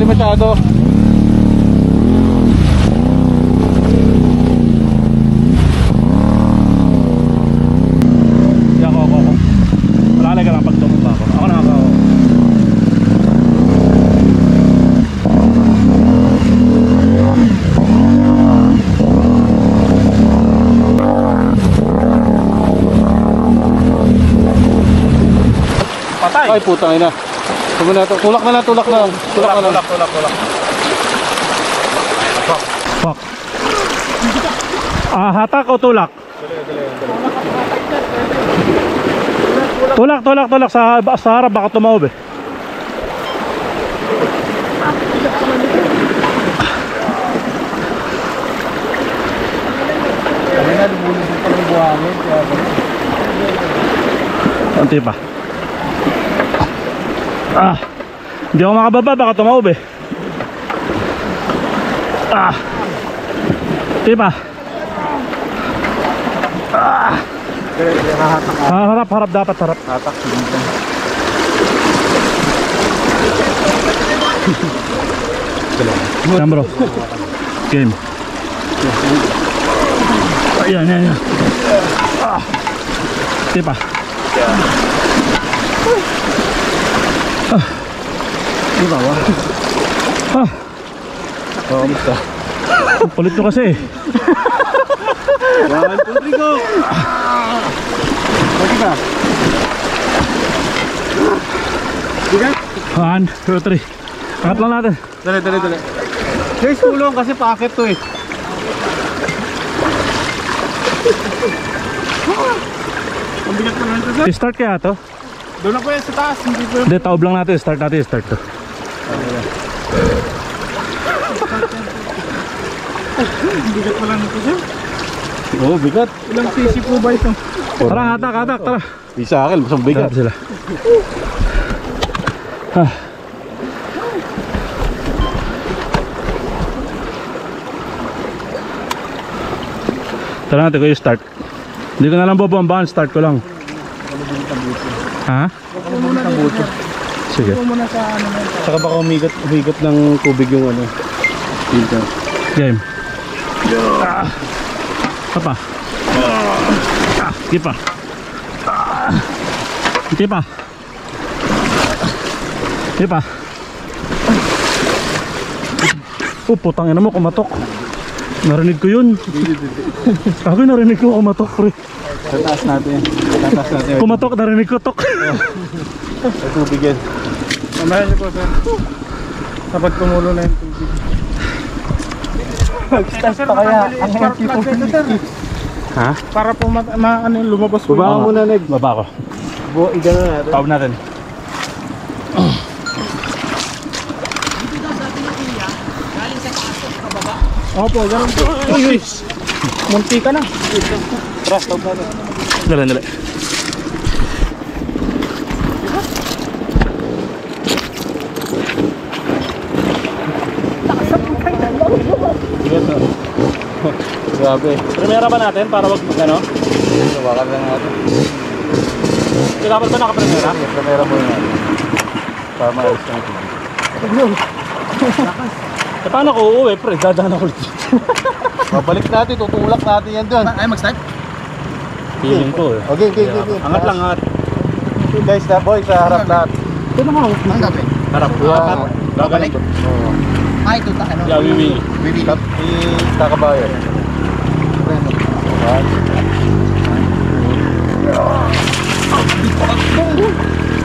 masyado. Malalay ka lang pag tumumpa ako. Ako na ako. Patay. Ay putang ina. Tumo na to. Tulak na lang, tulak na. Tulak na lang. Tulak. Fuck. Hatak o tulak? Tulak sa harap baka tumawag eh. Kami na lumulog pa ng buhangin. Konti pa. Hindi ako makababa baka tumawag eh. Konti pa. Harap dapat harap. Hatak. Yan bro. Game. Ayan. Tipa. Di ba ba? Kamusta? Kulit nyo kasi. Yan, Rodrigo! Lagi ka? Bigat? 1, 2, 3. Angat lang natin. Dali. Guys, tulong kasi paakit to eh. Ang bigat pa naman ito, sir. I-start kaya to? Doon ako yan sa taas. Hindi, taob lang natin. Start to. Ang bigat pa lang ito, sir. Oo, bigat. Ilang cc po ba ito? Tara, hatak. Tara. Di sa akin, masang bigat. Sila. Tara natin ko yung start. Hindi ko na lang bobombahan, start ko lang. Ha? Sige. Saka baka umigat ng tubig yung ano. Filter. Game. Apa? Kipa. Kipa. Putang ina mo, kumatok. Narinig ko yun. Sabi narinig ko kumatok, pre. Tataas natin. Kumatok, narinig ko tok. May tubig yan. Mamahan niyo po, sir. Kapag tumulo na yung tubig. Mag-start pa kaya ang MP250. Ha? Para po lumabas po. Baba mo na, Neg. Baba ko. Igano natin. Taob natin. Opo, ganun po. Uy! Munti ka na. Tara, taob natin. Dali. Grabe. Primera ba natin para wag ano? Nawakan lang natin. Dapat ba naka-primera? Primera mo natin. Para maalis na natin. Paano ko uuwi, pre? Dadaan ako ulit. Babalik natin, tutulak natin yan doon. Ay, mag-start? Feeling ko eh. Okay. Angat lang, angat. Guys, na boy, sa harap lahat. Ito naman ako. Ang gabi. Harap. Babalik? Oo. Ay, ito ano? Yeah, wiwi. Wiwi. Takabayan.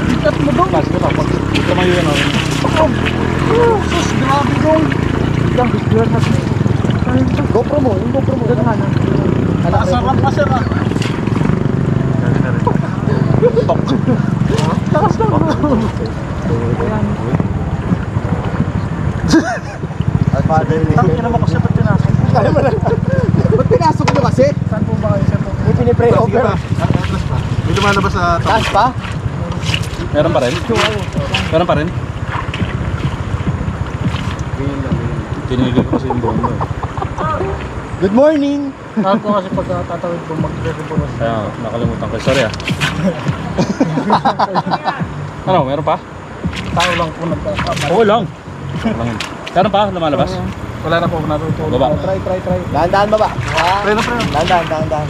Bigat mo doon. Mas ko pa. Pag tumayo yan ako. Sus, grabe doon. GoPro mo, yung GoPro mo. Sarap pa sir ah. Takas na bro. Ay, father ni. Tangin naman kasi ba't pinasok? Ba't pinasok nyo kasi? Saan po ba kayo sir? May pinipray over. May lumalabas sa taas pa? Meron pa rin? Meron pa rin? Tinigil ko kasi yung buong mo eh. Good morning! Ako po kasi pag tatawid po mag-revolution. Kaya nakalimutan ko. Sorry ah. Ano, meron pa? Tao lang po nagkakabal. Oo lang. Meron pa? Lumalabas? Wala na po ako natutulog. Baba. Try. Dahan-dahan ba ba? Try na, pre. Dahan-dahan.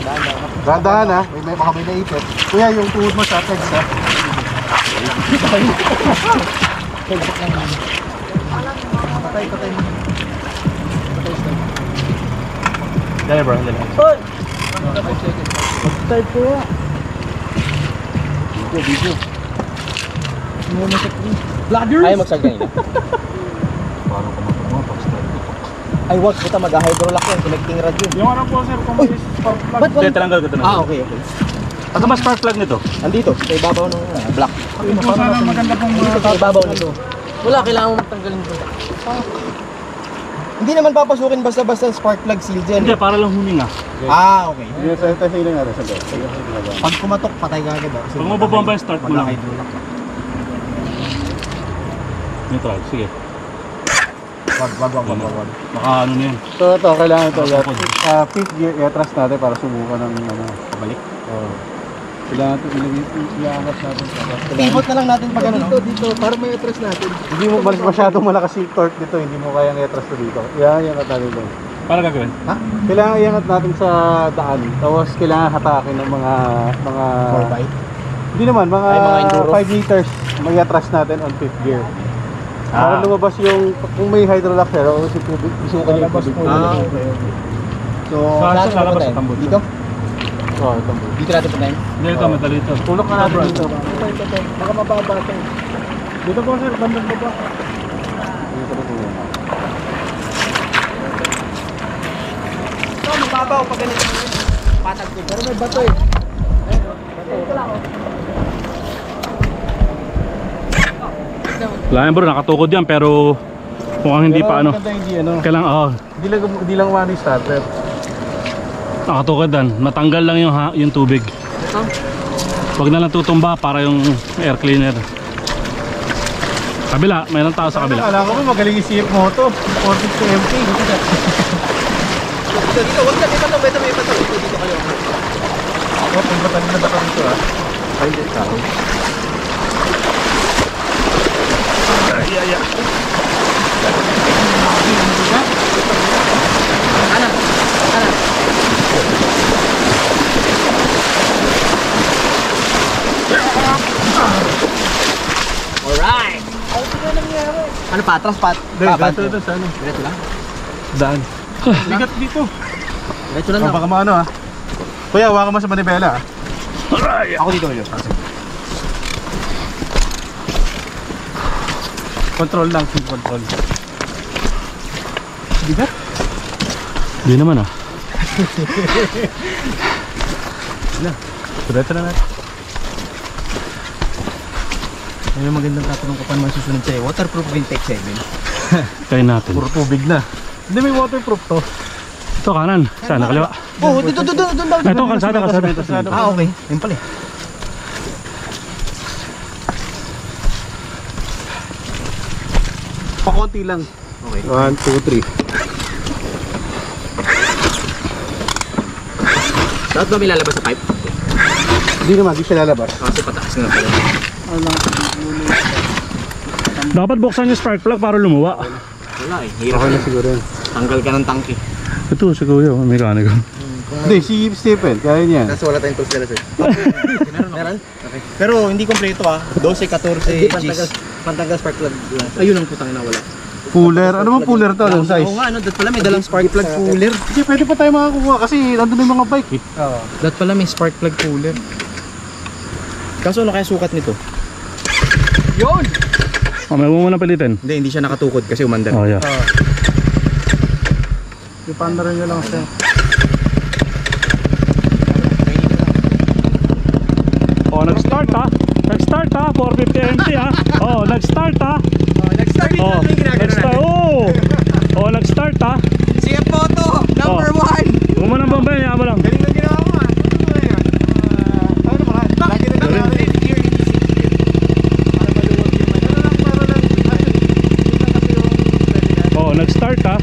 Dahan-dahan ha. May baka may naipit. Kuya, yung tuhod mo sa text ha. Patay. Dali bro, dali. Type ko ya. Video. Vloggers! Ayaw magsagay na. Parang kumatok mo pag start. Ay, wag kita mag-hydrolock yan. Connecting rod yun. Yung ano po sir, kung mag-spark plug. Ba't Hindi, tinanggal ko. Okay. Asa ba spark plug nito? Andito, sa ibabaw ng block. Sana maganda pong Dito sa ibabaw nito. Wala, kailangan mo matanggalin ito. Hindi naman papasukin basta-basta spark plug seal dyan. Hindi, para lang huminga. Okay. Yung sa healing nga rin sa loob. Pag kumatok, patay ka agad. Pag mababomba yung start mo lang. Hydrolock. Neutral, sige. Wag. Baka ano na yun. So ito, kailangan ito. Fifth gear, i-atras natin para subukan ng ano. Pabalik. Kailangan ito i-angat natin. Pivot na lang natin pag ano. Dito, para may atras natin. Hindi mo masyadong malakas yung torque dito, hindi mo kayang i-atras to dito. Iangat natin doon. Para gagawin? Ha? Kailangan iangat natin sa daan. Tapos kailangan hatakin ng mga 4x. Hindi naman, mga Ay, mga enduro. 5 meters may atras natin on fifth gear. Para lumabas yung, kung may hydrolock sir, o si tubig, isukan yung tubig. Okay. So, saan saan lalabas tayo? sa tambol? Dito? Oo, ito. Dito natin puntahin? Hindi, ito, madali ito. Tulok ka natin dito. Ito. Baka mababa ito. Dito po sir, bandang baba. Dito po sir. Ito, mababaw pag ganito. Patag ko. Pero may bato eh. Wala yan bro, nakatukod yan pero mukhang hindi pa ano. Maganda hindi ano. Kailangan, Hindi lang one starter. nakatukod yan. Matanggal lang yung tubig. Huwag na lang tutumba para yung air cleaner. Kabila, mayroong tao sa kabila. Akala ko mo magaling isip mo ito. 450 MT. Dito, wag na. May bato. Dito kayo. Kung batal na baka dito ha. Ay, hindi tao. Alright! Ano pa? Atras pa? Ito sa ano. Diretso lang? Daan. Ligat dito. Diretso lang Baka maano ha. Kuya, hawakan mo sa manibela ha. Ako dito ulit. Control lang, control. Bigat? Hindi naman ah. Diretso na natin. May magandang tatanong ko pa naman susunod sa'yo. Waterproof Vintech 7. Kain natin. Puro tubig na. Hindi may waterproof to. Ito kanan, sana kaliwa. Oh, doon daw. Ito, kalsada. Okay. Yun pala eh. Pakunti lang. Okay. 1, 2, 3. Dapat ba may lalabas sa pipe? Hindi naman, di siya lalabas. Kasi pataas nga pala. Dapat buksan yung spark plug para lumuwa. Wala eh. Hirap Okay na na. siguro yun. Tanggal ka ng tangke. Ito si Kuya, mekaniko. Hindi, si Stephen, kaya niya. Kaso wala tayong tools nila sir. Meron? Okay. Pero hindi kompleto ah. 12, 14 Gs. Pantanggal spark plug lang. Ayun ang putang ina wala. Cooler. Ano bang cooler to? Anong size? Oo nga, ano, dat pala may dalang spark plug cooler. Hindi, pwede pa tayo makakuha kasi nandun yung mga bike eh. Oo. Dat pala may spark plug cooler. Kaso ano kaya sukat nito? Yun! May mo muna palitin. Hindi siya nakatukod kasi umandar. Oh yeah. Ipandaran nyo lang siya. Oh, nag-start ha. Nag-start ha. 450 MT ha. Oh, nag-start ha. Nag-start dito Oh, ano yung ginagawa nag-start. natin? Oh, nag-start ha. CF Photo! Number 1! Huwag mo nang bambay, yaman mo lang. Galing na ginawa mo ah. Ano ba yan? Ano naman? Lagi na nangyari. Oh, nag-start ha.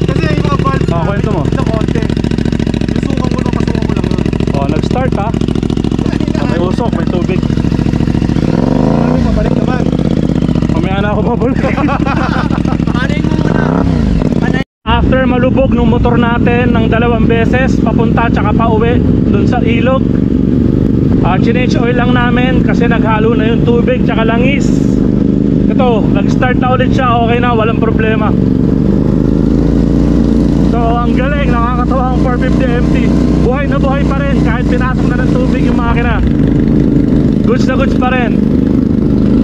Kasi yung mga valve Ah, kwento mo. ito konti. Yung sukan mo lang, kasukan mo lang yun. Oh, nag-start ha. Oh, may usok, may tubig. Mabalik naman. na ako mabul. Paning mo muna. After malubog ng motor natin ng 2 beses papunta tsaka pa uwi dun sa ilog, change oil lang namin kasi naghalo na yung tubig tsaka langis. Ito, nag-start na ulit siya, okay na, walang problema. So ang galing, nakakatawa ang 450 MT. Buhay na buhay pa rin kahit pinasok na ng tubig yung makina. Goods na goods pa rin.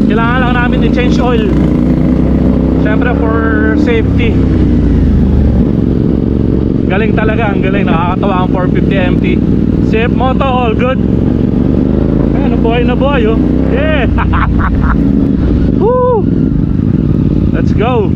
Kailangan lang namin i-change oil, syempre for safety. Galing talaga, ang galing, nakakatawa ang 450 MT. Safe moto, all good. Ayan, nabuhay na buhay oh. Yeah. Woo! Let's go.